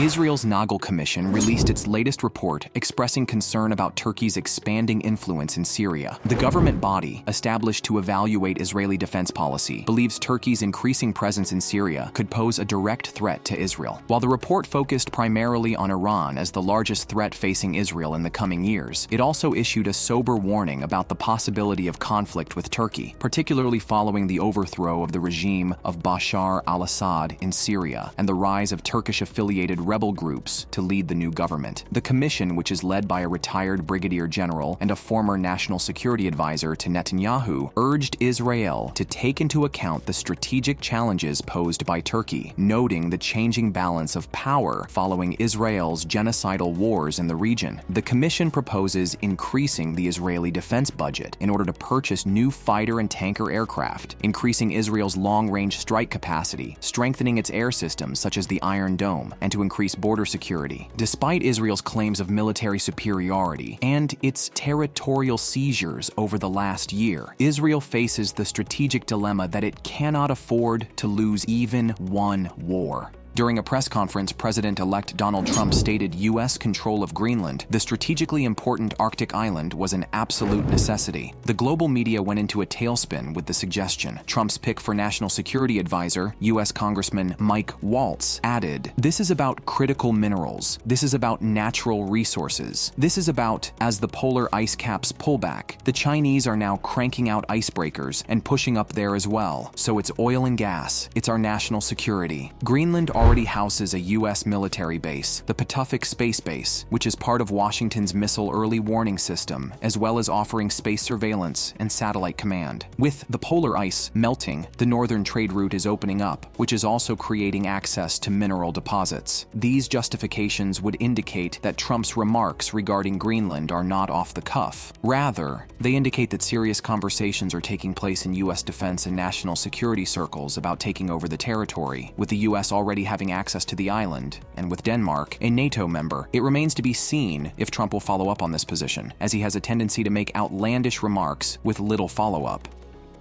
Israel's Nagel Commission released its latest report expressing concern about Turkey's expanding influence in Syria. The government body, established to evaluate Israeli defense policy, believes Turkey's increasing presence in Syria could pose a direct threat to Israel. While the report focused primarily on Iran as the largest threat facing Israel in the coming years, it also issued a sober warning about the possibility of conflict with Turkey, particularly following the overthrow of the regime of Bashar al-Assad in Syria and the rise of Turkish-affiliated rebel groups to lead the new government. The commission, which is led by a retired brigadier general and a former national security advisor to Netanyahu, urged Israel to take into account the strategic challenges posed by Turkey, noting the changing balance of power following Israel's genocidal wars in the region. The commission proposes increasing the Israeli defense budget in order to purchase new fighter and tanker aircraft, increasing Israel's long-range strike capacity, strengthening its air systems such as the Iron Dome, and to increase border security. Despite Israel's claims of military superiority and its territorial seizures over the last year, Israel faces the strategic dilemma that it cannot afford to lose even one war. During a press conference, President-elect Donald Trump stated U.S. control of Greenland, the strategically important Arctic island, was an absolute necessity. The global media went into a tailspin with the suggestion. Trump's pick for National Security Advisor, U.S. Congressman Mike Waltz, added, "This is about critical minerals. This is about natural resources. This is about, as the polar ice caps pull back, the Chinese are now cranking out icebreakers and pushing up there as well. So it's oil and gas. It's our national security." Greenland already houses a U.S. military base, the Patuxent Space Base, which is part of Washington's missile early warning system, as well as offering space surveillance and satellite command. With the polar ice melting, the northern trade route is opening up, which is also creating access to mineral deposits. These justifications would indicate that Trump's remarks regarding Greenland are not off the cuff. Rather, they indicate that serious conversations are taking place in U.S. defense and national security circles about taking over the territory, with the U.S. already having access to the island, and with Denmark, a NATO member. It remains to be seen if Trump will follow up on this position, as he has a tendency to make outlandish remarks with little follow-up.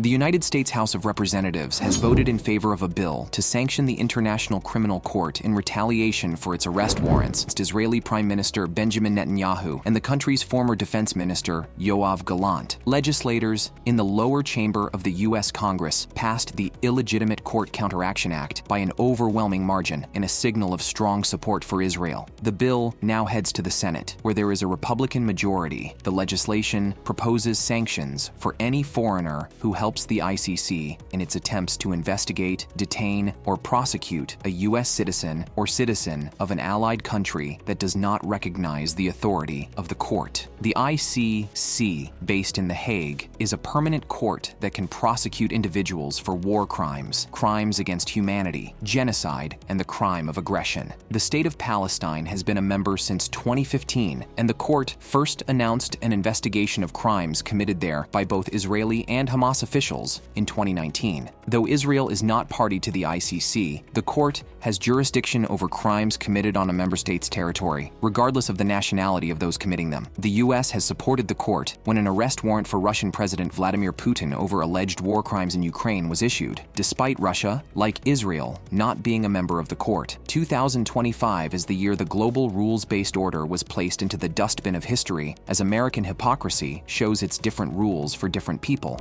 The United States House of Representatives has voted in favor of a bill to sanction the International Criminal Court in retaliation for its arrest warrants against Israeli Prime Minister Benjamin Netanyahu and the country's former defense minister, Yoav Gallant. Legislators in the lower chamber of the U.S. Congress passed the Illegitimate Court Counteraction Act by an overwhelming margin in a signal of strong support for Israel. The bill now heads to the Senate, where there is a Republican majority. The legislation proposes sanctions for any foreigner who helps the ICC in its attempts to investigate, detain, or prosecute a U.S. citizen or citizen of an allied country that does not recognize the authority of the court. The ICC, based in The Hague, is a permanent court that can prosecute individuals for war crimes, crimes against humanity, genocide, and the crime of aggression. The State of Palestine has been a member since 2015, and the court first announced an investigation of crimes committed there by both Israeli and Hamas officials in 2019. Though Israel is not party to the ICC, the court has jurisdiction over crimes committed on a member state's territory, regardless of the nationality of those committing them. The U.S. has supported the court when an arrest warrant for Russian President Vladimir Putin over alleged war crimes in Ukraine was issued, despite Russia, like Israel, not being a member of the court. 2025 is the year the global rules-based order was placed into the dustbin of history, as American hypocrisy shows its different rules for different people.